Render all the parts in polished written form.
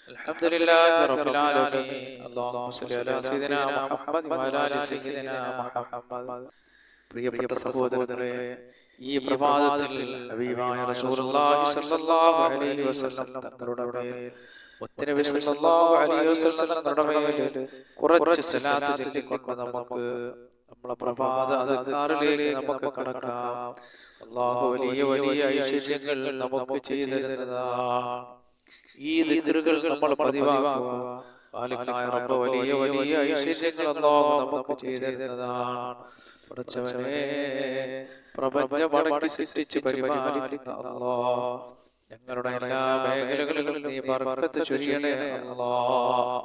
الحمد لله رب العالمين. اللهم صل على سيدنا محمد وعلى آل سيدنا محمد. പ്രിയപ്പെട്ട സഹോദരങ്ങളെ, ഈ പ്രഭാതത്തിൽ ഹബീബായ റസൂലുള്ളാഹി സ്വല്ലല്ലാഹു അലൈഹി വസല്ലം തങ്ങളുടെ മേൽ മുത്തനബി സ്വല്ലല്ലാഹു അലൈഹി വസല്ലം തങ്ങളുടെ മേൽ കുറച്ച് സ്വലാത്ത് ചൊല്ലിക്കൊണ്ട് നമുക്ക് നമ്മുടെ പ്രഭാത അദ്കാറിലേക്ക് നമുക്ക് കടക്കാം. അല്ലാഹു വലിയ വലിയ ഐശ്വര്യങ്ങൾ നമുക്ക് ചെയ്തു തരുന്നതാണ്. ഈ ദിക്റുകൾ നമ്മൾ പതിവാക്കുക. ഖാലിഖായ റബ്ബ് വലിയ വലിയ ഐശ്വര്യങ്ങൾ അല്ലാഹു നമുക്ക് ചെയ്തു തരുന്നതാണ്. പടച്ചവനെ, പ്രപഞ്ചം അടക്കി സൃഷ്ടിച്ച് പരിപാലിക്കുന്ന അല്ലാഹ്, ഞങ്ങളുടെ എല്ലാ മേഖലകളിലും നീ ബർക്കത്ത് ചൊരിയണേ അല്ലാഹ്.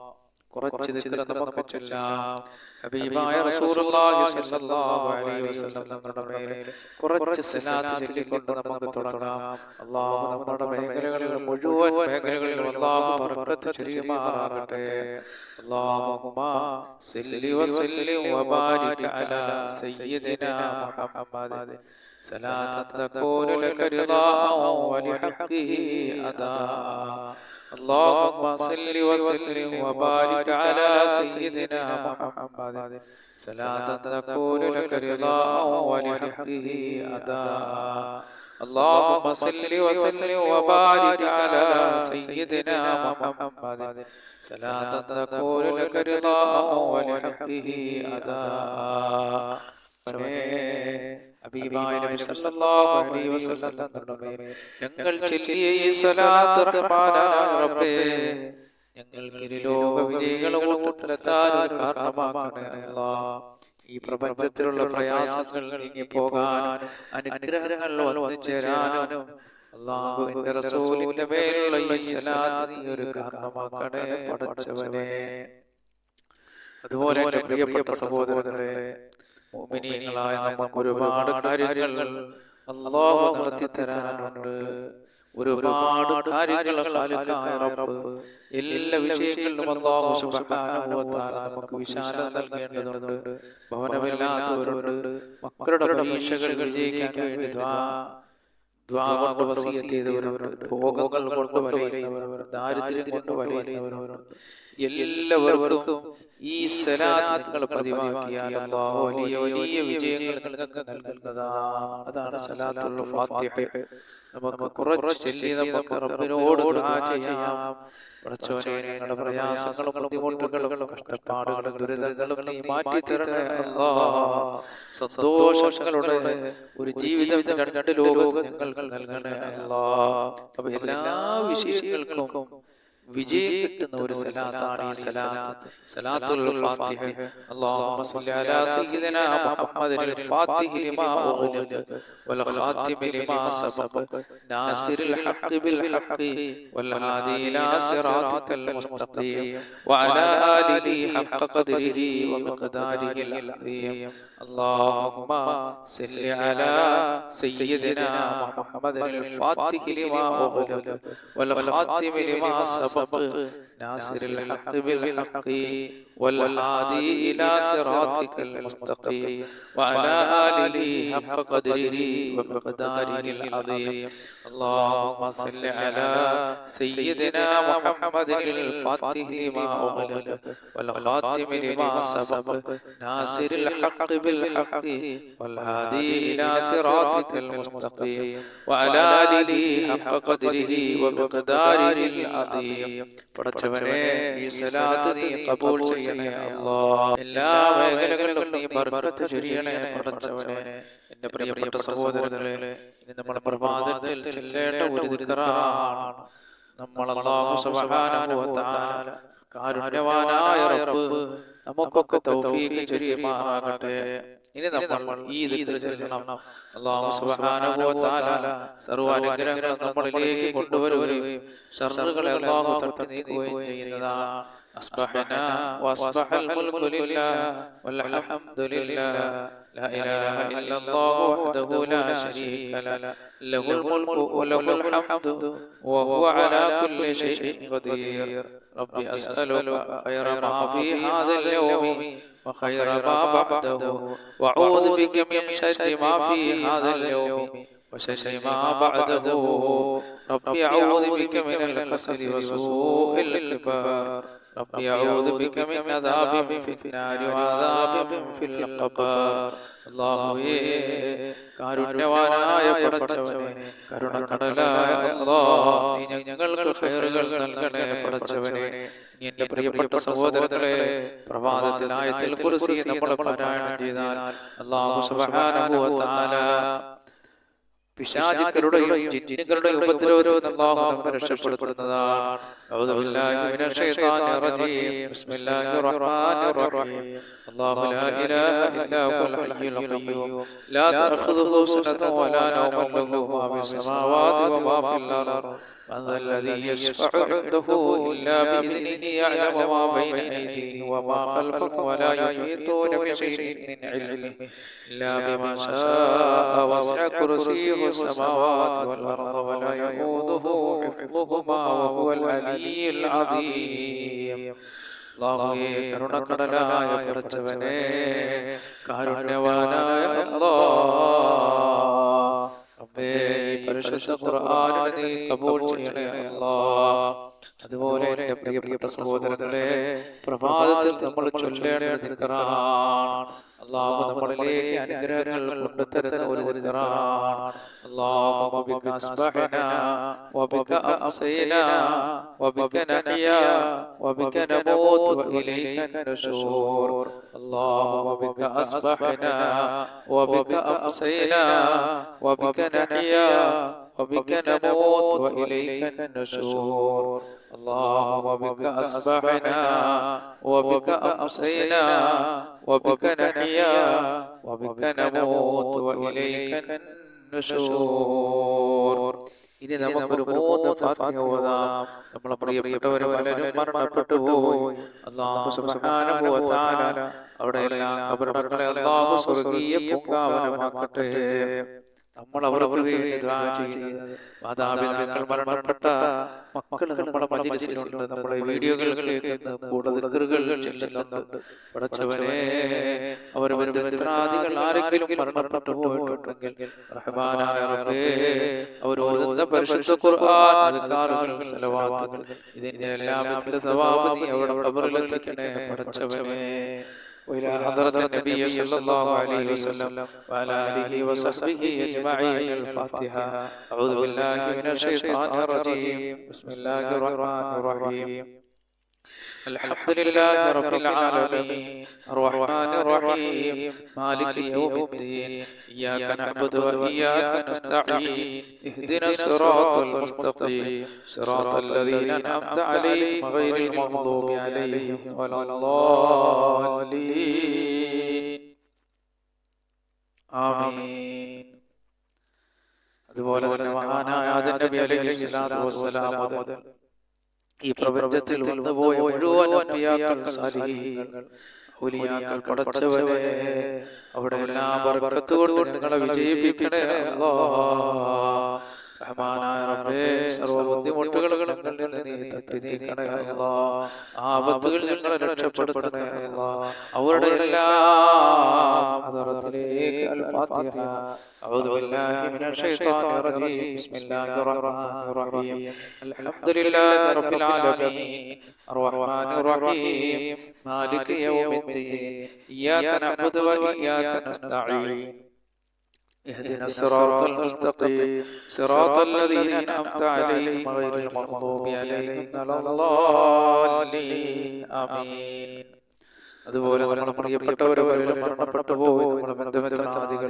കുറച്ച് ദിക്ർ നമുക്ക് ചൊല്ലാം. ഹബീബായ റസൂലുള്ളാഹി സ്വല്ലല്ലാഹു അലൈഹി വസല്ലം തങ്ങളുടെ മേൽ കുറച്ച് സ്വലാത്ത് ചൊല്ലിക്കൊണ്ട് നമുക്ക് തുടങ്ങാം. അല്ലാഹു നമ്മുടെ മേഖലകളിൽ മുഴുവൻ മേഖലകളിലും അല്ലാഹു ബർക്കത്ത് ചൊരിയുമാറാകട്ടെ. അല്ലാഹുമ്മ സല്ലി വസല്ലിം വബാരിക് അലാ സയ്യിദിനാ മുഹമ്മദ് സലാത്തൻ തകൂനു ലക റിളാഅൻ വലിഹഖിഹി അദാ. اللهم صل وسلم وبارك على سيدنا محمد صلاة تكون لك رضاء ولحقه أداء. اللهم صل وسلم وبارك على سيدنا محمد صلاة تكون لك رضاء ولحقه أداء. ഹബീബായ നബി സല്ലല്ലാഹു അലൈഹി വസല്ലം തങ്ങളുടെ മേൽ ഞങ്ങൾ ചൊല്ലിയ ഈ സ്വലാത്ത് റഹ്മാനായ റബ്ബേ, ഞങ്ങൾക്ക് ഇരുലോക വിജയികളെ കൂട്ടത്തിലെത്താൻ കാരണമാക്കണേ അല്ലാഹ്. ഈ പ്രപഞ്ചത്തിലുള്ള പ്രയാസങ്ങൾ നീങ്ങി പോകാൻ, അനുഗ്രഹങ്ങൾ വന്നു ചേരാനും അല്ലാഹുവിന്റെ റസൂലിന്റെ മേലുള്ള ഈ സ്വലാത്ത് നീ ഒരു കാരണമാക്കണേ പടച്ചവനെ. അതുപോലെ എൻ്റെ പ്രിയപ്പെട്ട സഹോദരങ്ങളെ, മുഅ്മിനീങ്ങളായ നമുക്ക് ഒരുപാട് കാര്യങ്ങൾ അല്ലാഹു നടത്തി തരാനുണ്ട്. ഒരുപാട് കാര്യങ്ങൾ ഖാലിഖായ റബ്ബ് എല്ലാ വിഷയങ്ങളിലും അല്ലാഹു സുബ്ഹാനഹു വ തആല നമുക്ക് വിശാലത നൽകേണ്ടതുണ്ട്. ഭവനമില്ലാത്തവരുണ്ട്, മക്കളുടെ പരീക്ഷകൾ വിജയിക്കാൻ വേണ്ടി ദ്വാ കൊണ്ട് വസിയത്ത് ചെയ്തവരുണ്ട്, രോഗങ്ങൾ കൊണ്ട് വലയുന്നവരുണ്ട്, ദാരിദ്ര്യം കൊണ്ട് വലയുന്നവരുണ്ട്. എല്ലാവർക്കും ഈ സലാത്തുകൾ പതിവാക്കിയാൽ അല്ലാഹു വലിയ വലിയ വിജയങ്ങൾ നിങ്ങൾക്ക് നൽകുന്നതാണ്. അതാണ് സലാത്തുൽ ഫാത്തിഹ. നമുക്ക് കുറച്ച് ചൊല്ലി നമുക്ക് റബ്ബിനോട് ദുആ ചെയ്യാം. പടച്ചോനെ, ഞങ്ങളുടെ പ്രയാസങ്ങളും ബുദ്ധിമുട്ടുകളും കഷ്ടപ്പാടുകളും ദുരിതങ്ങളും നീ മാറ്റി തരണേ അല്ലാഹ്. സന്തോഷങ്ങളുടെ ഒരു ജീവിതം, രണ്ട് ലോകവും ഞങ്ങൾക്ക് നൽകണേ അല്ലാഹ്. അപ്പോൾ എല്ലാ വിഷയങ്ങൾക്കും വിജയം കിട്ടുന്ന ഒരു സലാത്താണ് ഈ സലാത്ത്, സലാത്തുൽ ഫാത്തിഹ. അല്ലാഹുമ്മ സ്വല്ലി അലാ സയ്യിദിനാ മുഹമ്മദിൽ ഫാത്തിഹി ലിമാ ഉഗ്ലിഖ വൽ ഖാതിമി ലിമാ സബഖ നാസിറിൽ ഹഖ് ബിൽ ഹഖ് വൽ ഹാദി ഇലാ സിറാതികൽ മുസ്തഖീം വഅലാ ആലിഹി ഹഖ ഖദ്രിഹി വമിഖ്ദാരിഹിൽ അദീം. اللهم صل على سيدنا محمد الفاتح لما أغلق والخاتم لما سبق ناصر الحق بالحق والهادي إلى صراطك المستقيم وعلى آله حق قدره ومقداره العظيم. اللهم صل على سيدنا محمد الفاتح لما أغلق والخاتم لما سبق ناصر الحق بالحق والهادي إلى صراطك المستقيم وعلى آله حق قدره ومقداره العظيم. പടച്ചവനെ, ഈ സലാത്ത് നീ ഖബൂൽ ചെയ്യണേ അല്ലാഹ്. എല്ലാ മേഖലകളിലും നീ ബർക്കത്ത് ചൊരിയണേ പടച്ചവനെ. എൻ്റെ പ്രിയപ്പെട്ട സഹോദരങ്ങളെ, ഇനി നമ്മൾ പ്രഭാതത്തിൽ ചൊല്ലേണ്ട ഒരു ദിക്റാണ്. നമ്മൾ അല്ലാഹു സുബ്ഹാനഹു വ തആല കാരുണ്യവാനായ റബ്ബ് നമുക്കൊക്കെ തൗഫീഖ് ചൊരിയുമാറാകട്ടെ. ഇനി നമ്മൾ ഈ ദിക്ർ ചൊല്ലണം. അല്ലാഹു സുബ്ഹാനഹു വ തആല സർവ്വ അനുഗ്രഹങ്ങളും നമ്മളിലേക്ക് കൊണ്ടുവരുകയും ശർറുകളെ അല്ലാഹു തട്ടി നീക്കുകയും ചെയ്യുന്നതാണ്. അസ്ബഹനാ വഅസ്ബഹൽ മുൽകു ലില്ലാഹ് വൽഹംദുലില്ലാഹ് ലാ ഇലാഹ ഇല്ലല്ലാഹു വഹ്ദഹു ലാ ശരീക ലഹു ലഹുൽ മുൽക്കു വലഹുൽ ഹംദു വഹുവ അലാ കുല്ലി ഷൈഇൻ ഖദീർ. റബ്ബി അസ്അലുക ഖൈറ മാ ഫീ ഹാദൽ യൗമി وخير ما بعده وأعوذ بك من شر ما في هذا اليوم وشر ما بعده ربي أعوذ بك من الكسل وسوء الكبار ربي أعوذ بك من عذاب في النار وعذاب في القبر അല്ലാഹുവേ കാരുണ്യവാനായ പടച്ചവനെ കരുണക്കടലായ അല്ലാഹ് നീ ഞങ്ങൾക്ക് ഖൈറുകൾ നൽകണേ പടച്ചവനെ. എന്റെ പ്രിയപ്പെട്ട സഹോദരങ്ങളെ, പ്രഭാതത്തിൽ ആയത്തുൽ കുർസി നമ്മൾ പാരായണം ചെയ്താൽ അല്ലാഹു സുബ്ഹാനഹു വ തആല പിശാചുക്കളുടെയും ജിന്നുകളുടെയും ഉപദ്രവത്തിൽ അല്ലാഹു നമ്മെ രക്ഷപ്പെടുത്തുന്നതാണ്. അഊദു ബില്ലാഹി മിനശ് ശൈത്വാനിർ റജീം. ബിസ്മില്ലാഹിർ റഹ്മാനിർ റഹീം. അല്ലാഹു ലാ ഇലാഹ ഇല്ലാ ഹുവൽ ഹയ്യുൽ ഖയ്യൂം ലാ തഅഖുദുഹു സിനത്തുൻ വലാ നൗമുൻ ലഹു മാ ഫിസ് സമാവാതി വമാ ഫിൽ അർദ് من ذا الذي يشفع عنده إلا بإذنه يعلم ما بين أيديهم وما خلفهم ولا يحيطون بشيء من علمه إلا بما شاء وسع كرسيه السماوات والأرض ولا يؤوده حفظهما وهو العلي العظيم. അല്ലാഹുവേ കരുണക്കടലായ പടച്ചവനെ കാരുണ്യവാനായ അല്ലാഹ് റബ്ബേ പരിശുദ്ധ ഖുർആനിനെ നീ കബൂൽ ചെയ്യണേ അല്ലാഹ്. അതുപോലെ എൻ്റെ പ്രിയപ്പെട്ട സഹോദരങ്ങളെ, പ്രഭാതത്തിൽ നമ്മൾ ചൊല്ലേണ്ട ദിക്റാണ് അല്ലാഹു നമ്മളിലേക്ക് അനുഗ്രഹങ്ങൾ കൊണ്ടുതരുന്ന ഒരു ദിക്റാണ്. അല്ലാഹുമ്മ ബിക അസ്ബഹനാ വബിക അംസൈനാ വബിക നഹ്യാ വബിക നമൂതു വഇലൈക നുശൂർ. അല്ലാഹുമ്മ ബിക അസ്ബഹനാ വബിക അംസൈനാ വബിക നഹ്യാ وبك نموت وإليك النشور. اللهم بك أصبحنا وبك أمسينا وبك نحيا وبك نموت وإليك النشور. ഇനി നമുക്കൊരു 3 ഫാത്തിഹ ഓതാം. നമ്മളെ പ്രിയപ്പെട്ടവർ പലരും മരണപ്പെട്ടു പോയി. അല്ലാഹു സുബ്ഹാനഹു വ തആല അവിടെയെല്ലാം ഖബറുകളെ അല്ലാഹു സ്വർഗ്ഗീയ പൂങ്കാവനമാക്കട്ടെ. നമ്മൾ അവർക്ക് വേണ്ടി ദുആ ചെയ്യുന്നത് മാതാപിതാക്കൾ മരണപ്പെട്ട മക്കൾ നമ്മുടെ മജ്‌ലിസിലുണ്ട്, നമ്മുടെ വീഡിയോകൾ കേൾക്കുന്ന, കൂടുതൽ ദിക്റുകൾ ചൊല്ലുന്നുണ്ട്. പടച്ചവനെ അവർ ബന്ധുമിത്രാദികൾ ആരെങ്കിലും മരണപ്പെട്ടു പോയിട്ടുണ്ടെങ്കിൽ റഹ്മാനായ റബ്ബേ അവർ ഓതുന്ന പരിശുദ്ധ ഖുർആൻ അദ്കാറുകൾ സലവാത്തുകൾ ഇതിന്റെ എല്ലാം സവാബ് നീ അവിടെ ഖബറിലെത്തിക്കണേ പടച്ചവനെ. وإلى حضرة النبي صلى الله عليه وسلم وعلى آله وصحبه أجمعين. الفاتحة. أعوذ بالله من الشيطان الرجيم. بسم الله الرحمن الرحيم. الحمد لله رب العالمين الرحمن الرحيم مالك يوم الدين إياك نعبد وإياك نستعين اهدنا الصراط المستقيم صراط الذين أنعمت عليهم غير المغضوب عليهم ولا الضالين آمين. അതുപോലെ തന്നെ മഹാനായ ആദം നബി അലൈഹിസ്സലാത്തു വസ്സലാം മുതൽ ഈ പ്രപഞ്ചത്തിൽ വന്നുപോയ മുഴുവൻ അമ്പിയാക്കൾ, സാലിഹീങ്ങൾ, ഔലിയാക്കൾ പടച്ചവനെ അവിടെ എല്ലാം ബർക്കത്ത് കൊണ്ട് ഞങ്ങളെ വിജയിപ്പിക്കണേ അല്ലാഹ്. റഹ്മാനായ റബ്ബേ സർവ്വ ബുദ്ധിമുട്ടുകൾ ഞങ്ങളിൽ നിന്ന് നീ തട്ടി നീക്കണേ അല്ലാഹ്. ആപത്തുകൾ ഞങ്ങളെ രക്ഷപ്പെടുത്തണേ അല്ലാഹ്. അവരുടെ എല്ലാം ഹദറത്തിലേക്ക് അൽ ഫാത്തിഹ. അഊദു ബില്ലാഹി മിനശ് ശൈത്വാനിർ റജീം. ബിസ്മില്ലാഹിർ റഹ്മാനിർ റഹീം. അൽഹംദുലില്ലാഹി റബ്ബിൽ ആലമീൻ അർറഹ്മാനിർ റഹീം മാലികി യൗമിദ്ദീൻ ഇയ്യാക നഅ്ബുദു വ ഇയ്യാക നസ്തഈൻ اهدنا الصراط المستقيم صراط الذين أنعمت عليهم غير المغضوب عليهم ولا الضالين آمين. അതുപോലെ നമ്മുടെ പ്രിയപ്പെട്ടവരെ മരണപ്പെട്ടു പോയി നമ്മുടെ ബന്ധുമിത്രാദികൾ,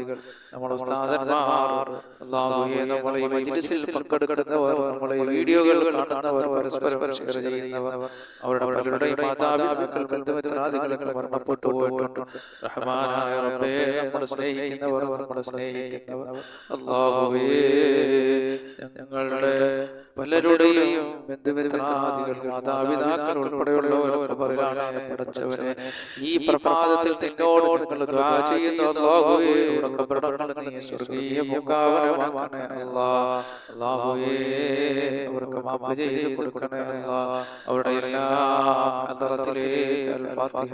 നമ്മുടെ ഉസ്താദന്മാർ, അല്ലാഹുവേ നമ്മളെ ഈ മജ്‌ലിസിൽ പങ്കെടുക്കുന്നവർ, നമ്മളെ ഈ വീഡിയോകൾ കാണുന്നവർ, പരസ്പരം ഷെയർ ചെയ്യുന്നവർ, അവരുടെ പലരുടെയും മാതാപിതാക്കൾ, ബന്ധുമിത്രാദികളൊക്കെ മരണപ്പെട്ടു പോയിട്ടുണ്ട്. റഹ്മാനായ റബ്ബേ നമ്മളെ സ്നേഹിക്കുന്നവർ, നമ്മളെ സ്നേഹിക്കുന്നവർ, അല്ലാഹുവേ ഞങ്ങളുടെ പലരുടെയും ബന്ധുമിത്രാദികൾ, മാതാപിതാക്കൾ ഉൾപ്പെടെയുള്ളവരൊക്കെ പറയാണ് പടച്ചവനെ ഈ പ്രഭാതത്തിൽ നിന്നോട് ഞങ്ങൾ ദുആ ചെയ്യുന്നു. അല്ലാഹുവേ അവരുടെ ഖബറുകൾ നീ സ്വർഗ്ഗീയ പൂങ്കാവനമാക്കണേ അല്ലാഹ്. അല്ലാഹുവേ അവർക്ക് മാഫ് ചെയ്ത് കൊടുക്കണേ അല്ലാഹ്. അവരുടെ എല്ലാ സൂറത്തിലേക്ക് അൽ-ഫാത്തിഹ.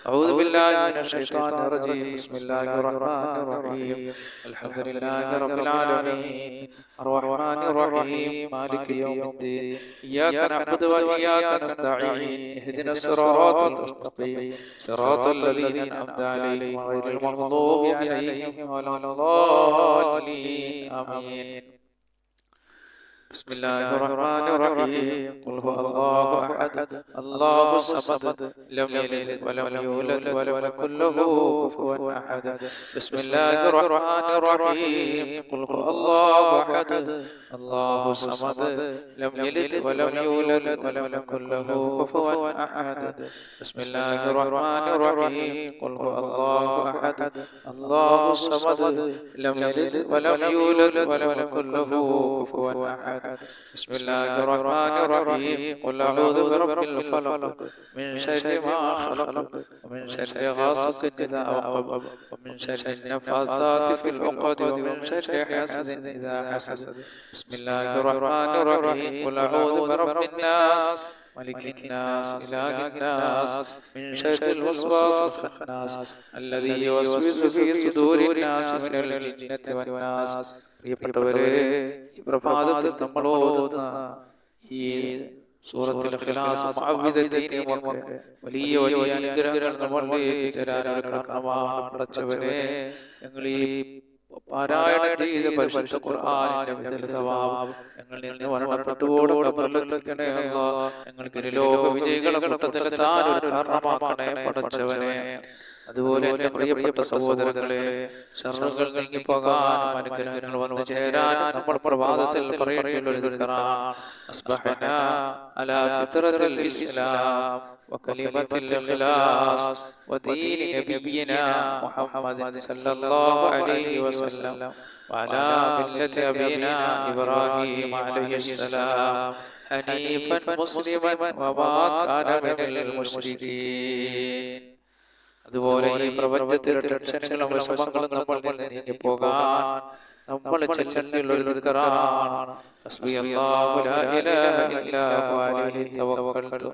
അഊദു ബില്ലാഹി മിനശ് ശൈത്വാനിർ റജീം. ബിസ്മില്ലാഹിർ റഹ്മാനിർ റഹീം. അൽഹംദുലില്ലാഹി റബ്ബിൽ ആലമീൻ അർറഹ്മാനിർ റഹീം മാലികി യൗമിദ്ദീൻ ഇയ്യാക നഅ്ബുദു വ ഇയ്യാക നസ്തഈൻ ഇഹ്ദിനസ് സിറാത്തൽ മുസ്തഖീം സിറാത്തൽ ലദീന അൻഅംത അലൈഹിം ഗൈറിൽ മഗ്ദൂബി അലൈഹിം വലദ്ദാല്ലീൻ. ആമീൻ. بسم الله الرحمن الرحيم. قل هو الله أحد الله الصمد لم يلد ولم يولد ولم يكن له كفوا أحد. بسم الله الرحمن الرحيم. قل هو الله أحد الله الصمد لم يلد ولم يولد ولم يكن له كفوا أحد. بسم الله الرحمن الرحيم. قل هو الله أحد الله الصمد لم يلد ولم يولد ولم يكن له كفوا أحد. بسم الله الرحمن الرحيم. قل أعوذ برب الفلق من شر ما خلق ومن شر غاسق إذا وقب ومن شر النفاثات في العقد ومن شر حاسد إذا حسد. بسم الله الرحمن الرحيم. قل أعوذ برب الناس ملك الناس إله الناس من شر الوسواس الخناس الذي يوسوس في صدور الناس من الجنة والناس. പ്രിയപ്പെട്ടവരെ, ഈ പ്രഭാതത്തിൽ നമ്മൾ ഓതുന്ന ഈ സൂറത്തുൽ ഇഖ്ലാസ് മുഅവ്വിദതൈനിയുമൊക്കെ വലിയ വലിയ അനുഗ്രഹങ്ങൾ നമ്മളിലേക്ക് തരാനൊരു കാരണമാണ്. പടച്ചവനെ, ഞങ്ങൾ ഈ പാരായണം ചെയ്ത പരിശുദ്ധ ഖുർആനിന്റെ സവാബ് ഞങ്ങളിൽ നിന്ന് മരണപ്പെട്ടുപോട് ഖബറിലെത്തിക്കണേ അല്ലാഹ്. ഞങ്ങൾക്ക് ലോക വിജയികളെ കൂട്ടത്തിലെത്താൻ ഒരു കാരണമാക്കണേ പടച്ചവനെ. അതുപോലെ എന്റെ പ്രിയപ്പെട്ട സഹോദരങ്ങളെ, ശർറുകൾ നീങ്ങിപ്പോകാനും അനുഗ്രഹങ്ങൾ വന്നു ചേരാനും നമ്മൾ പ്രഭാതത്തിൽ പറയേണ്ട ഒരു ദിക്റാണ് അസ്ബഹനാ അലാ ഫിത്രത്തിൽ ഇസ്ലാം وكلمة الإخلاص ودين نبينا محمد صلى الله عليه وسلم وعلى ملة أبينا إبراهيم عليه السلام حنيفا مسلما وما كان من المشركين. അതുപോലെ ഈ പ്രപഞ്ചത്തിലെ ടെൻഷനുകളും വിഷമങ്ങളും നമ്മൾ നീങ്ങിപ്പോകാൻ നമ്മൾ ചെല്ലേണ്ട ഒരു ദിക്റാണ് ഹസ്ബിയല്ലാഹു ലാ ഇലാഹ ഇല്ലാ ഹുവ അലൈഹി തവക്കൽതു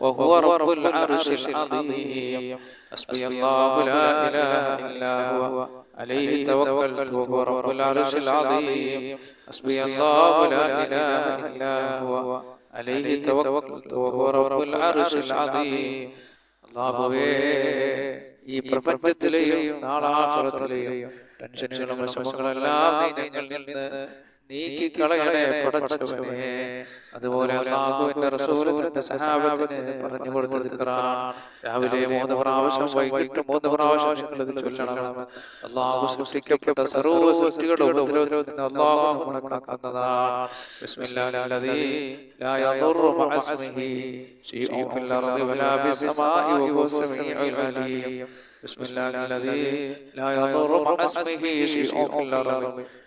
വഹുവ റബ്ബുൽ അർശിൽ അദീം. ഹസ്ബിയല്ലാഹു ലാ ഇലാഹ ഇല്ലാ ഹുവ അലൈഹി തവക്കൽതു വഹുവ റബ്ബുൽ അർശിൽ അദീം. ഹസ്ബിയല്ലാഹു ലാ ഇലാഹ ഇല്ലാ ഹുവ അലൈഹി തവക്കൽതു വഹുവ റബ്ബുൽ അർശിൽ അദീം. അല്ലാഹുവേ, ഈ പ്രപഞ്ചത്തിലെയും നാളെ ആഖിറത്തിലെയും ടെൻഷനുകളും വിഷമങ്ങളെല്ലാം ഞങ്ങളിൽ നിന്ന് നീക്കിക്കളയണേ പടച്ചവനെ. അതുപോലെ അല്ലാഹുവിന്റെ റസൂൽ തന്റെ സഹാബത്തിന് പറഞ്ഞു കൊടുത്ത ദിക്റാണ് രാവിലെ 3 പ്രാവശ്യം വൈകിട്ട് 3 പ്രാവശ്യം നിങ്ങൾ ഇത് ചൊല്ലണം. അല്ലാഹു സൃഷ്ടിക്കപ്പെട്ട സർവ്വ സൃഷ്ടികളുടെ ഉപദ്രവത്തിൽ നിന്ന് അല്ലാഹു നമ്മളെ കാക്കുന്നതാണ്. ബിസ്മില്ലാഹില്ലദീ ലാ യദുറു മഅസ്മിഹി ശൈഉൻ ഫിൽ അർദി വലാ ഫിസ് സമാഇ വഹുവ സമീഉൽ അലീം. بسم الله الذي لا يضر مع اسمه شيء في الأرض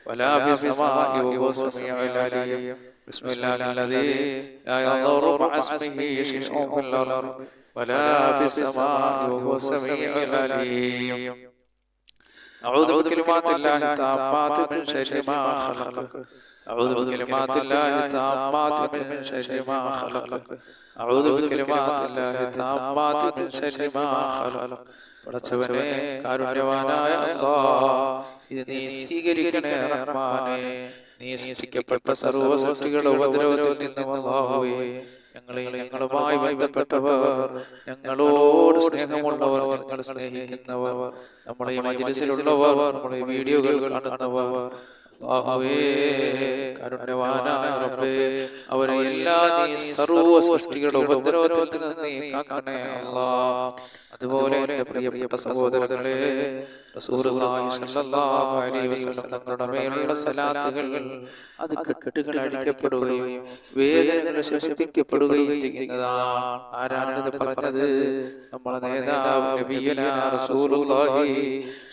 ولا في السماء وهو السميع العليم. بسم الله الذي لا يضر مع اسمه شيء في الأرض ولا في السماء وهو السميع العليم. أعوذ بكلمات الله التامات من شر ما خلق. أعوذ بكلمات الله التامات من شر ما خلق. أعوذ بكلمات الله التامات من شر ما خلق. പടച്ചവനെ, കാരുണ്യവാനായ അല്ലാഹ്, ഇത് നീ സ്വീകരിക്കണേ റഹ്മാനേ. നീ സൃഷ്ടിക്കപ്പെട്ട സർവ്വ സൃഷ്ടികളുടെ ഉപദ്രവത്തിൽ നിന്നും അല്ലാഹുവേ, ഞങ്ങളുമായി ബന്ധപ്പെട്ടവർ, ഞങ്ങളോട് സ്നേഹമുള്ളവർ, ഞങ്ങൾ സ്നേഹിക്കുന്നവർ, നമ്മുടെ ഈ മജ്‌ലിസിലുള്ളവർ, നമ്മുടെ ഈ വീഡിയോകൾ കാണുന്നവർ, അല്ലാഹുവേ, കാരുണ്യവാനായ റബ്ബേ, അവരെ എല്ലാ നീ സർവ്വ സൃഷ്ടികളുടെ ഉപദ്രവത്തിൽ നിന്ന് നീ കാക്കണേ അല്ലാഹ്. അതുപോലെ എന്റെ പ്രിയപ്പെട്ട സഹോദരങ്ങളെ, റസൂലുള്ളാഹി സ്വല്ലല്ലാഹു അലൈഹി വസല്ലം തങ്ങളുടെ മേലുള്ള സലാത്തുകൾ അത് കെട്ടുകൾ അടിക്കപ്പെടുകയും വേദനകൾ ശമിപ്പിക്കപ്പെടുകയും ചെയ്യുന്നതാണ്. ആരാണിത് പറഞ്ഞത്? നമ്മുടെ നേതാവ് നബിയുനാ റസൂലുള്ളാഹി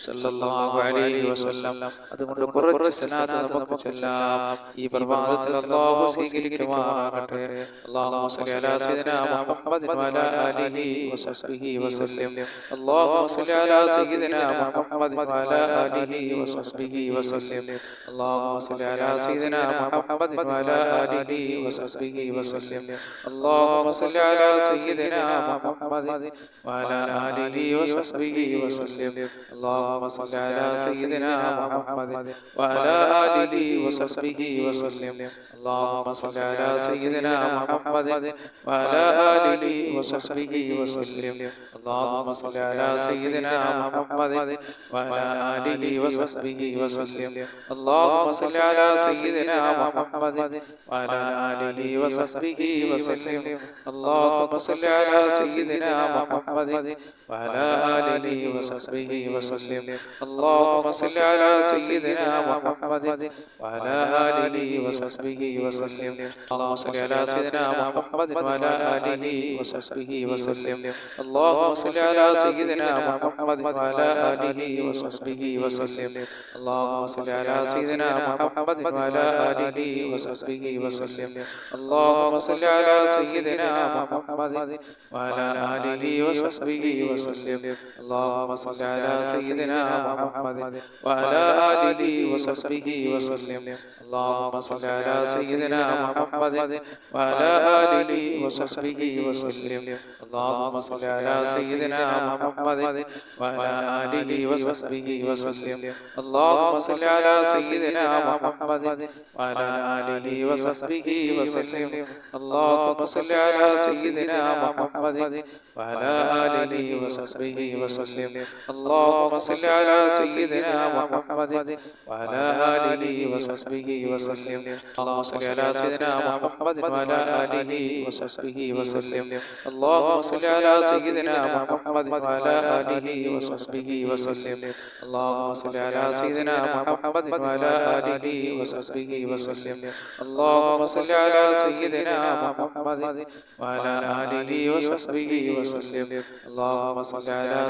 സ്വല്ലല്ലാഹു അലൈഹി വസല്ലം. അതുകൊണ്ട് കുറച്ച് സ്വലാത്ത് നമുക്ക് ചൊല്ലാം. ഈ പ്രഭാതത്തിൽ അല്ലാഹു സ്വീകരിക്കുമാറാകട്ടെ. അല്ലാഹുമ്മ സ്വല്ലി അലാ സയ്യിദിനാ മുഹമ്മദിൻ വഅലാ ആലിഹി വസഹ്ബിഹി വസല്ലം. അല്ലാഹുമ്മ സ്വല്ലി അലാ സയ്യിദിനാ മുഹമ്മദിൻ വഅലാ ആലിഹി വസഹ്ബിഹി വസല്ലം. അല്ലാഹുമ്മ സ്വല്ലി അലാ സയ്യിദിനാ മുഹമ്മദിൻ വഅലാ ആലിഹി വസഹ്ബിഹി വസല്ലം. അല്ലാഹുമ്മ സ്വല്ലി അലാ സയ്യിദിനാ മുഹമ്മദിൻ വഅലാ ആലിഹി വസഹ്ബിഹി വസല്ലം. അല്ലാഹുമ്മ സ്വല്ലി അലാ സയ്യിദിനാ മുഹമ്മദിൻ വഅലാ ആലിഹി വസഹ്ബിഹി വസല്ലം. അല്ലാഹുമ്മ സ്വല്ലി അലാ സയ്യിദിനാ മുഹമ്മദിൻ വഅലാ ആലിഹി വസഹ്ബിഹി വസല്ലം. അല്ലാഹുമ്മ സ്വല്ലി അലാ സയ്യിദിനാ മുഹമ്മദിൻ വഅലാ ആലിഹി വസഹ്ബിഹി വസല്ലം. അല്ലാഹുമ്മ സ്വല്ലി അലാ സയ്യിദിനാ മുഹമ്മദിൻ വഅലാ ആലിഹി വസഹ്ബിഹി വസല്ലം. അല്ലാഹുമ്മ സ്വല്ലി അലാ സയ്യിദിനാ മുഹമ്മദിൻ വഅലാ ആലിഹി വസഹ്ബിഹി വസല്ലം. അല്ലാഹുമ്മ സ്വല്ലി അലാ സയ്യിദിനാ മുഹമ്മദിൻ വഅലാ ആലിഹി വസഹ്ബിഹി വസല്ലം. അല്ലാഹുമ്മ സ്വല്ലി അലാ സയ്യിദിനാ മുഹമ്മദിൻ വഅലാ ആലിഹി വസഹ്ബിഹി വസല്ലം. അല്ലാഹുമ്മ സ്വല്ലി അലാ സയ്യിദിനാ മുഹമ്മദിൻ വഅലാ ആലിഹി വസഹ്ബിഹി വസല്ലം. അല്ലാഹുമ്മ സ്വല്ലി അലാ സയ്യിദിനാ മുഹമ്മദിൻ വഅലാ ആലിഹി വസഹ്ബിഹി വസല്ലം. അല്ലാഹുമ്മ സ്വല്ലി അലാ സയ്യിദിനാ മുഹമ്മദിൻ വഅലാ ആലിഹി വസഹ്ബിഹി വസല്ലം. അല്ലാഹുമ്മ സ്വല്ലി അലാ സയ്യിദിനാ മുഹമ്മദിൻ വഅലാ ആലിഹി വസഹ്ബിഹി വസല്ലം. അല്ലാഹുമ്മ സ്വല്ലി അലാ സയ്യിദിനാ മുഹമ്മദിൻ വഅലാ ആലിഹി വസഹ്ബിഹി വസല്ലം. അല്ലാഹുമ്മ സ്വല്ലി അലാ സയ്യിദിനാ മുഹമ്മദിൻ വഅലാ ആലിഹി വസഹ്ബിഹി വസല്ലം. അല്ലാഹുമ്മ സ്വല്ലി അലാ സയ്യിദിനാ മുഹമ്മദിൻ വഅലാ ആലിഹി വസഹ്ബിഹി വസല്ലം. അല്ലാഹുമ്മ സ്വല്ലി അലാ സയ്യിദിനാ മുഹമ്മദിൻ വഅലാ ആലിഹി വസഹ്ബിഹി വസല്ലം. അല്ലാഹുമ്മ സ്വല്ലി അലാ സയ്യിദിനാ മുഹമ്മദിൻ വഅലാ ആലിഹി വസഹ്ബിഹി വസല്ലം. അല്ലാഹുമ്മ സ്വല്ലി അലാ സയ്യിദിനാ മുഹമ്മദിൻ വഅലാ ആലിഹി വസഹ്ബിഹി വസല്ലം. അല്ലാഹുമ്മ സ്വല്ലി അലാ സയ്യിദിനാ മുഹമ്മദിൻ വഅലാ ആലിഹി വസഹ്ബിഹി വസല്ലം. അല്ലാഹുമ്മ സ്വല്ലി അലാ സയ്യിദിനാ മുഹമ്മദിൻ വഅലാ ആലിഹി വസഹ്ബിഹി വസല്ലം. അല്ലാഹുമ്മ സ്വല്ലി അലാ സയ്യിദിനാ മുഹമ്മദിൻ വഅലാ ആലിഹി വസഹ്ബിഹി വസല്ലം. അല്ലാഹുമ്മ സ്വല്ലി അലാ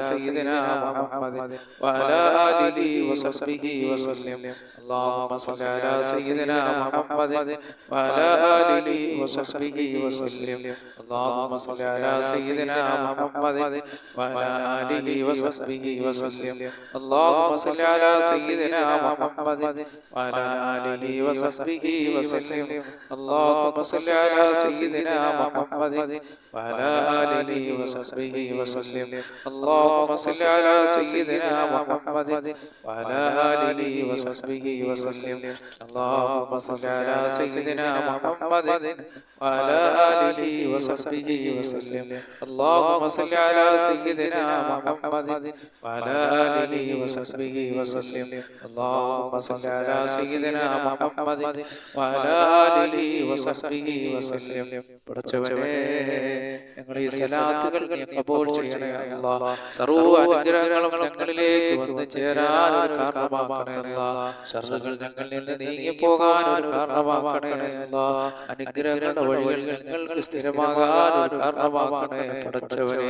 സയ്യിദിനാ മുഹമ്മദിൻ വഅലാ ആലിഹി വസഹ്ബിഹി വസല്ലം. അല്ലാഹുമ്മ സ്വല്ലി അലാ സയ്യിദിനാ മുഹമ്മദിൻ വഅലാ ആലിഹി വസഹ്ബിഹി വസല്ലം. അല്ലാഹുമ്മ സ്വല്ലി അലാ സയ്യിദിനാ മുഹമ്മദിൻ വഅലാ ആലിഹി വസഹ്ബിഹി വസല്ലം. അല്ലാഹുമ്മ സ്വല്ലി അലാ സയ്യിദിനാ മുഹമ്മദിൻ വഅലാ ആലിഹി വസഹ്ബിഹി വസല്ലം. അല്ലാഹുമ്മ സ്വല്ലി അലാ സയ്യിദിനാ മുഹമ്മദിൻ വഅലാ ആലിഹി വസഹ്ബിഹി വസല്ലം. അല്ലാഹുമ്മ സ്വല്ലി അലാ സയ്യിദിനാ മുഹമ്മദിൻ വഅലാ ആലിഹി വസഹ്ബിഹി വസല്ലം. അല്ലാഹുമ്മ സ്വല്ലി അലാ സയ്യിദിനാ മുഹമ്മദിൻ വഅലാ ആലിഹി വസഹ്ബിഹി വസല്ലം. അല്ലാഹുമ്മ സ്വല്ലി അലാ സയ്യിദിനാ മുഹമ്മദിൻ വഅലാ ആലിഹി വസഹ്ബിഹി വസല്ലം. അല്ലാഹുമ്മ സ്വല്ലി അലാ സയ്യിദിനാ മുഹമ്മദിൻ വഅലാ ആലിഹി വസഹ്ബിഹി വസല്ലം. പടച്ചവനേ, ഞങ്ങളുടെ ഈ സലാത്തുകൾ നീ കബൂൽ ചെയ്യണേ അല്ലാഹ്. സർവ്വ അനുഗ്രഹങ്ങളും ഞങ്ങളിലേക്ക് വന്നു ചേരാൻ ഒരു കാരണമാക്കണേ അല്ലാഹ്. ശർറുകൾ ഞങ്ങളിൽ നിന്ന് നീങ്ങി പോകാൻ ഒരു കാരണമാക്കണേ അല്ലാഹ്. അനുഗ്രഹങ്ങളുടെ വഴികൾ ഞങ്ങൾക്ക് സ്ഥിരമാകാൻ ഒരു കാരണമാക്കണേ പടച്ചവനെ.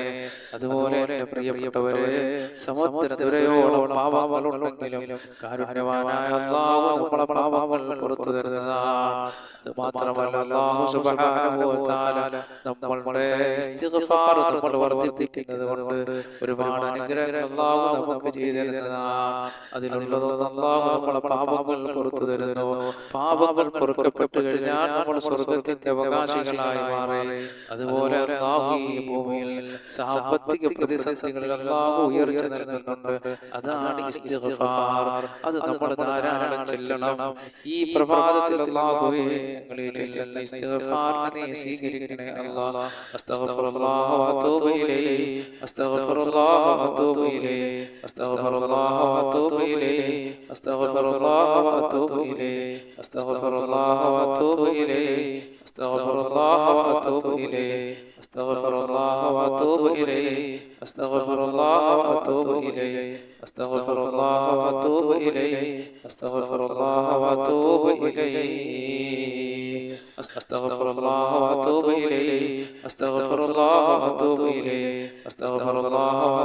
അതുപോലെ എന്റെ പ്രിയപ്പെട്ടവരെ, സമുദ്രതുരയോളം പാപങ്ങളുണ്ടെങ്കിലും കാരുണ്യവാനായ അല്ലാഹു നമ്മുടെ പാപങ്ങൾ പുറത്തു തരുന്നതാണ്. അത് മാത്രമല്ല, അല്ലാഹു സുബ്ഹാനഹു വ തആല നമ്മളുടെ ഇസ്തിഗ്ഫാർ നമ്മൾ വർദ്ധിപ്പിക്കുന്നത് കൊണ്ട് ഒരുപാട് അനുഗ്രഹങ്ങൾ അല്ലാഹു നമുക്ക് ചെയ്തു തരുന്നതാണ്. അതിലുള്ളതൊന്നും അല്ലാഹു നമ്മുടെ പാപങ്ങൾ പുറത്തു തരുന്നു. പാപങ്ങൾ പൊറുക്കപ്പെട്ടു കഴിഞ്ഞാൽ നമ്മൾ സ്വർഗ്ഗത്തിന്റെ അവകാശികളായി മാറി. അതുപോലെ അല്ലാഹു ഈ ഭൂമിയിൽ സാമ്പത്തിക പ്രതിസന്ധികളിൽ അല്ലാഹു ഉയർച്ച നൽകുന്നുണ്ട്. അതാണ് ഇസ്തിഗ്ഫാർ. അത് നമ്മൾ ധാരാളം ചെല്ലണം. ഈ പ്രഭാതത്തിൽ അല്ലാഹുവേ, ഞങ്ങൾ ഈ ചെല്ലുന്ന ഇസ്തിഗ്ഫാറിനെ നീ സ്വീകരിക്കണേ അല്ലാഹ്. അസ്തഗ്ഫിറുല്ലാഹ വ അതൂബു ഇലൈഹി, അസ്തഗ്ഫിറുല്ലാഹ വ അതൂബു ഇലൈഹി, അസ്തഗ്ഫിറുല്ലാഹ വ അതൂബു ഇലൈഹി, അസ്തഗ്ഫിറുല്ലാഹ വ അതൂബു ഇലൈഹി, അസ്തഗ്ഫിറുല്ലാഹ വ അതൂബു ഇലൈഹി, അസ്തഗ്ഫിറുല്ലാഹ വ അതൂബു ഇലൈഹി, അസ്തഗ്ഫിറുല്ലാഹ വ അതൂബു ഇലൈഹി, അസ്തഗ്ഫിറുല്ലാഹ വ അതൂബു ഇലൈഹി, അസ്തഗ്ഫിറുല്ലാഹ വ അതൂബു ഇലൈഹി, അസ്തഗ്ഫിറുല്ലാഹ വ അതൂബു ഇലൈഹി, അസ്തഗ്ഫിറുല്ലാഹ വ അതൂബു ഇലൈഹി, അസ്തഗ്ഫിറുല്ലാഹ വ അതൂബു ഇലൈഹി, അസ്തഗ്ഫിറുല്ലാഹ വ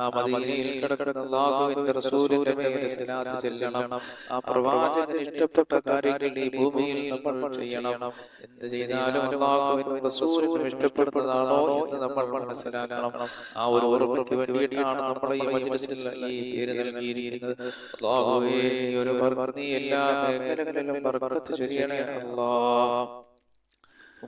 ആ മദീനയിൽ കിടക്കുന്ന അല്ലാഹുവിന്റെ റസൂലിന്റെ മേൽ സ്വലാത്ത് ചെല്ലണം. ആ പ്രവാചകന് ഇഷ്ടപ്പെട്ട കാര്യങ്ങൾ ഈ ഭൂമിയിൽ നമ്മൾ ചെയ്യണം. എന്ത് ചെയ്താലും അല്ലാഹുവിനും റസൂലിനും ഇഷ്ടപ്പെടുന്നതാണോ എന്ന് നമ്മൾ മനസ്സിലാക്കണം. ആ ഒരു ഓർമ്മയ്ക്ക് വേണ്ടിയിട്ടാണ് നമ്മൾ ഈ മജ്‌ലിസിൽ ഈ പേര് നൽകിയിരിക്കുന്നത്. അല്ലാഹുവേ, ഈ ഒരു ബർക്കത്ത് നീ എല്ലാ മേഖലകളിലും ബർക്കത്ത് ചൊരിയണേ അല്ലാഹ്.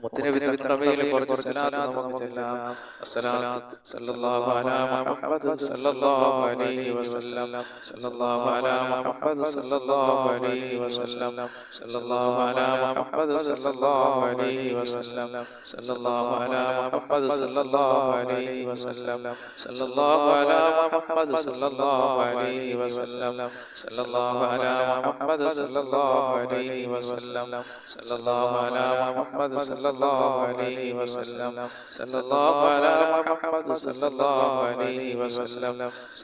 മുത്തനബി തങ്ങളുടെ മേൽ കുറച്ച് സലാത്ത് നമുക്ക് ചൊല്ലാം. അസ്സലാത്തു സല്ലല്ലാഹു അലാ മുഹമ്മദ് സല്ലല്ലാഹു അലൈഹി വസല്ലം, സല്ലല്ലാഹു അലാ മുഹമ്മദ് സല്ലല്ലാഹു അലൈഹി വസല്ലം, സല്ലല്ലാഹു അലാ മുഹമ്മദ് സല്ലല്ലാഹു അലൈഹി വസല്ലം, സല്ലല്ലാഹു അലാ മുഹമ്മദ് സല്ലല്ലാഹു അലൈഹി വസല്ലം, സല്ലല്ലാഹു അലാ മുഹമ്മദ് സല്ലല്ലാഹു അലൈഹി വസല്ലം, സല്ലല്ലാഹു അലാ മുഹമ്മദ് സല്ലല്ലാഹു അലൈഹി വസല്ലം, സല്ലല്ലാഹു അലാ മുഹമ്മദ് സല്ലല്ലാഹു അലൈഹി വസല്ലം, സല്ലല്ലാഹു അലാ മുഹമ്മദ് സല്ലല്ലാഹു അലൈഹി വസല്ലം,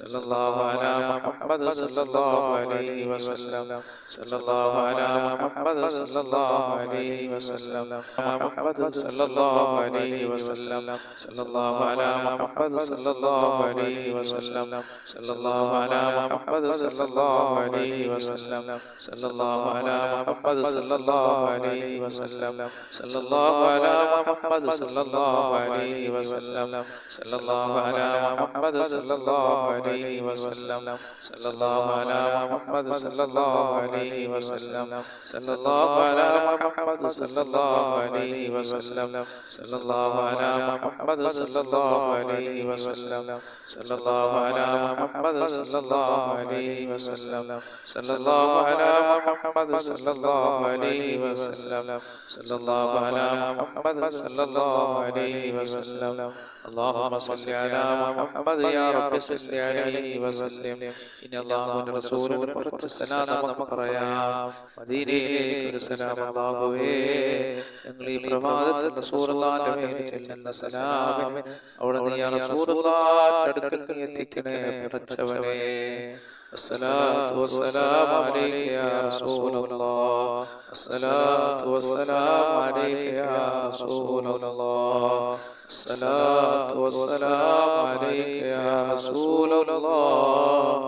സല്ലല്ലാഹു അലാ മുഹമ്മദ് സല്ലല്ലാഹു അലൈഹി വസല്ലം, സല്ലല്ലാഹു അലാ മുഹമ്മദ് സല്ലല്ലാഹു അലൈഹി വസല്ലം, മുഹമ്മദ് സല്ലല്ലാഹു അലൈഹി വസല്ലം, സല്ലല്ലാഹു അലാ മുഹമ്മദ് സല്ലല്ലാഹു അലൈഹി വസല്ലം, സല്ലല്ലാഹു അലാ മുഹമ്മദ് സല്ലല്ലാഹു അലൈഹി വസല്ലം, സല്ലല്ലാഹു അലാ മുഹമ്മദ് സല്ലല്ലാഹു അലൈഹി വസല്ലം, സല്ലല്ലാഹു അലാ മുഹമ്മദ് സല്ലല്ലാഹു അലൈഹി വസല്ലം, സല്ലല്ലാഹു അലാ മുഹമ്മദ് സല്ലല്ലാഹു അലൈഹി വസല്ലം, സല്ലല്ലാഹു അലാ മുഹമ്മദ് സല്ലല്ലാഹു അലൈഹി വസല്ലം, സല്ലല്ലാഹു അലാ മുഹമ്മദ് സല്ലല്ലാഹു അലൈഹി വസല്ലം, സല്ലല്ലാഹു അലാ മുഹമ്മദ് സല്ലല്ലാഹു അലൈഹി വസല്ലം, സല്ലല്ലാഹു അലാ മുഹമ്മദ് സല്ലല്ലാഹു അലൈഹി വസല്ലം, സല്ലല്ലാഹു അലാ മുഹമ്മദ് സല്ലല്ലാഹു അലൈഹി വസല്ലം, സല്ലല്ലാഹു അലാ മുഹമ്മദ് സല്ലല്ലാഹു അലൈഹി വസല്ലം. اللهم صل على محمد يا رب صل عليه وسلم. ഇനി അല്ലാഹുവിന്റെ റസൂലിന് കുറച്ച് സലാം നമുക്ക് പറയാം. മദീനയിലേക്ക് ഒരു സലാം. അല്ലാഹുവേ, ഞങ്ങൾ ഈ പ്രഭാതത്തിൽ റസൂലുള്ളാഹിന്റെ മേൽ ചൊല്ലുന്ന സലാമിനെ അവിടെ നീ യാ റസൂലുള്ളാഹിന്റെ അടുക്കൽ നീ എത്തിക്കണേ പടച്ചവനേ. الصلاة والسلام عليك يا رسول الله، الصلاة والسلام عليك يا رسول الله، الصلاة والسلام عليك يا رسول الله،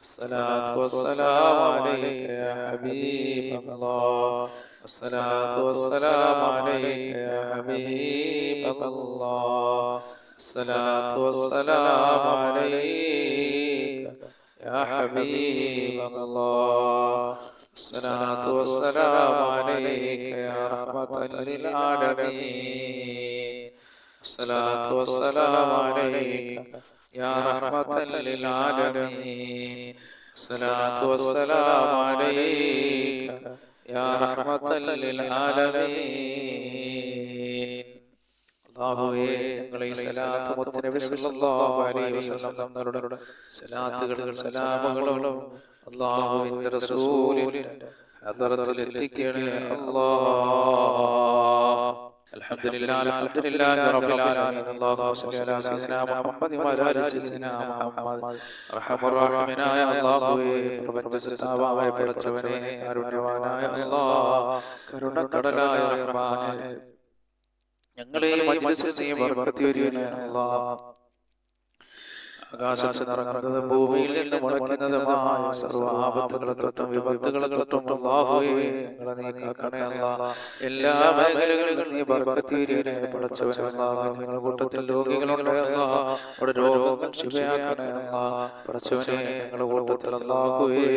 الصلاة والسلام عليك يا حبيب الله، الصلاة والسلام عليك يا حبيب الله، الصلاة والسلام عليك يا حبيب الله، الصلاة والسلام عليك يا رحمة للعالمين، الصلاة والسلام عليك يا رحمة للعالمين، الصلاة والسلام عليك يا رحمة للعالمين. അല്ലാഹുവേ, ഞങ്ങളെ ഈ സലാത്ത് മുത്തനബി സല്ലല്ലാഹു അലൈഹി വസല്ലം തങ്ങളുടെ സലാത്തുകളും സലാമുകളും അല്ലാഹുവിന്റെ റസൂലിന്റെ ഹദറത്തിൽ എത്തിക്കണേ അല്ലാഹ്. അൽഹംദുലില്ലാഹി റബ്ബിൽ ആലമീൻ. അല്ലാഹുമ്മ സ്വല്ലി അലാ സയ്യിദിനാ മുഹമ്മദ് വഅലാ ആലി സയ്യിദിനാ മുഹമ്മദ്. അർഹമർ റഹീമനായ അല്ലാഹുവേ, പ്രപഞ്ചസൃഷ്ടാവായ പടച്ചവനേ, കാരുണ്യവാനായ അല്ലാഹ്, കരുണക്കടലായ റഹ്മാനേ, ഞങ്ങളെ ഈ മജ്‌ലിസിൽ നീ ബർക്കത്ത് ചൊരിയണേ അല്ലാഹ്. ആകാശത്ത് നിറങ്ങുന്നതും ഭൂമിയിൽ നിന്ന് മുളയ്ക്കുന്നതുമായ സർവ്വ ആപത്തുകളെ തൊട്ടും വിപത്തുകളെ തൊട്ടും അല്ലാഹുവേ, ഞങ്ങളെ നീ കാക്കണേ അല്ലാഹ്. എല്ലാ മേഖലകളിലും നീ ബർക്കത്ത് ചൊരിയണേ പടച്ചവനേ അല്ലാഹ്. ഞങ്ങളുടെ കൂട്ടത്തിൽ രോഗികളുണ്ട് അല്ലാഹ്, അവിടെ രോഗങ്ങൾ ശിഫയാക്കണേ അല്ലാഹ്. പടച്ചവനേ, ഞങ്ങളുടെ കൂട്ടത്തിൽ അല്ലാഹുവേ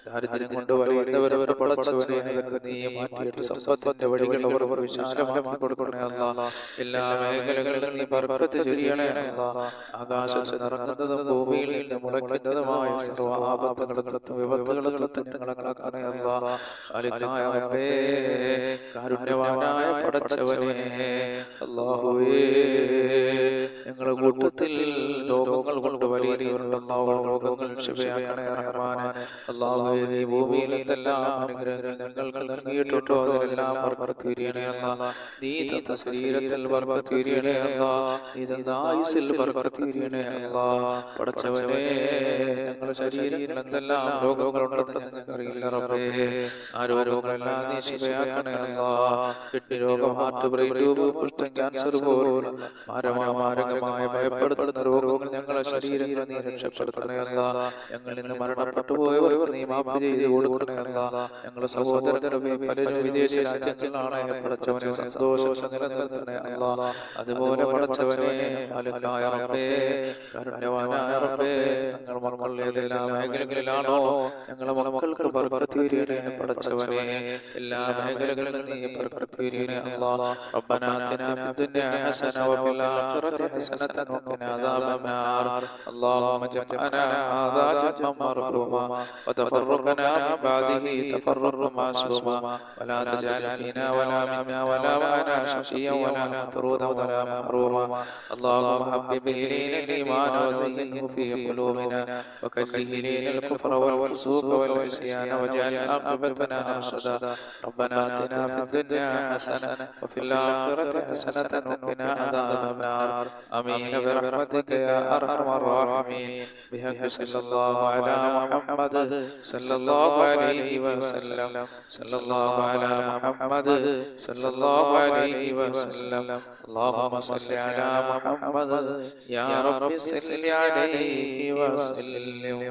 ദാരിദ്ര്യം കൊണ്ട് വലയുന്നവരവരെ പടച്ചവനെ അതൊക്കെ നീ മാറ്റിയിട്ട് സമ്പത്തിന്റെ വഴികൾ അവർ വിശാലമാക്കി കൊടുക്കണേ അല്ലാഹ്. എല്ലാ മേഖലകളിലും നീ ബർക്കത്ത് ചൊരിയണേ അല്ലാഹ്. ആകാശത്ത് നിറങ്ങുന്നതും ഭൂമിയിൽ നിന്ന് മുളയ്ക്കുന്നതുമായ സർവ്വ ആപത്തുകളെ തൊട്ടും വിപത്തുകളെ തൊട്ടും ഞങ്ങളെ കാക്കണേ അല്ലാഹ്. ഖാലിഖായ റബ്ബേ, കാരുണ്യവാനായ പടച്ചവനേ അല്ലാഹുവേ, ഞങ്ങളുടെ കൂട്ടത്തിൽ രോഗങ്ങൾ കൊണ്ട് വലയുന്നവരുണ്ട് അല്ലാഹ്. രോഗങ്ങൾ ശിഫയാക്കണേ റഹ്മാനേ അല്ലാഹുവേ നീ ഭൂമിയിൽ എന്തെല്ലാം അനുഗ്രഹങ്ങൾ ഞങ്ങൾക്ക് നൽകിയിട്ടുണ്ടോ അതിലെല്ലാം ബർക്കത്ത് ചൊരിയണേ അല്ലാഹ്. നീ തന്ന ശരീരത്തിൽ ബർക്കത്ത് ചൊരിയണേ അല്ലാഹ്. നീ തന്ന ആയുസ്സിൽ ബർക്കത്ത് ചൊരിയണേ അല്ലാഹ്. പടച്ചവനേ ഞങ്ങളുടെ ശരീരത്തിൽ എന്തെല്ലാം രോഗങ്ങളുണ്ടെന്ന് ഞങ്ങൾക്ക് അറിയില്ല റബ്ബേ. ആ രോഗങ്ങളെല്ലാം നീ ശിഫയാക്കണേ അല്ലാഹ്. കിഡ്നി രോഗം, ഹാർട്ട്, ബ്രെയിൻ ട്യൂബ്, കുഷ്ഠം, ക്യാൻസർ പോലുള്ള മാരകമായ ഭയപ്പെടുത്തുന്ന രോഗങ്ങൾ ഞങ്ങളുടെ ശരീരങ്ങൾ നീ രക്ഷപ്പെടുത്തണേ അല്ലാഹ്. ഞങ്ങൾ ഇന്ന് മരണപ്പെട്ടു പോയവർക്ക് നീ മാപ്പ് ചെയ്ത് കൊടുക്കണേ അല്ലാഹ്. ഞങ്ങളുടെ സഹോദരങ്ങളെ പലരും വിദേശ രാജ്യങ്ങളിലാണ്. പടച്ചവനെ സന്തോഷം നിലനിർത്തണേ അല്ലാഹ്. അതുപോലെ പടച്ചവനെ ഖാലിഖായ റബ്ബേ, കാരുണ്യവാനായ റബ്ബേ, ഞങ്ങൾ മക്കൾ ഏതെല്ലാം മേഖലകളിലാണോ ഞങ്ങളെ മക്കൾക്ക് ബർക്കത്ത് ചൊരിയണേ പടച്ചവനെ. എല്ലാ മേഖലകളിലും നീ ബർക്കത്ത് ചൊരിയണേ അല്ലാഹ്. റബ്ബനാ ആതിനാ ഫിദ്ദുനിയ ഹസന വഫിൽ ആഖിറതി ഹസനത വഖിനാ അദാബന്നാർ. اللهم اجعلنا هذا جمعا مرحوما وتفرقنا من بعده تفرقا معصوما ولا تجعل فينا ولا منا ولا معنا شقيا ولا مطرودا ولا محروما. اللهم حبب الينا الايمان وزينه في قلوبنا وكره الينا الكفر والفسوق والعصيان واجعل عاقبتنا رشدا. ربنا اتنا في الدنيا حسنه وفي الاخره حسنه وقنا عذاب النار. امين برحمتك يا ارحم الراحمين. بحق صلى الله على محمد صلى الله عليه وسلم. صلى الله على محمد صلى الله عليه وسلم. اللهم صل على محمد يا رب صل عليه وسلم.